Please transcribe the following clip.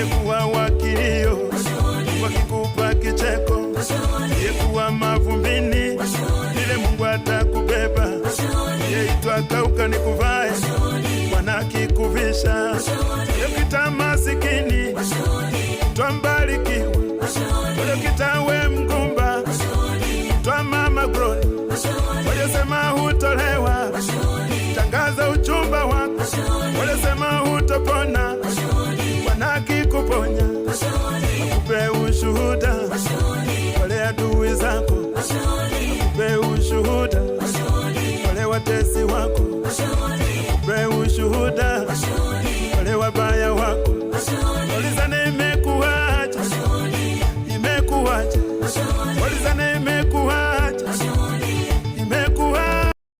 yekuwa wakilio, wakikupa kicheko, yekuwa mavumbini, ile Mungu atakubeba. Yeitwa kauka nikuvae, Bwana kikuvisha. Yekita masikini, twambarikiwa. Yekita we mgumba, twa mama Glory. Walisema hutolewa, tangaza uchumba wako. Walisema hutopona, Bwana kikuponya. Akupe ushuhuda, wale adui zako. Akupe ushuhuda, wale watesi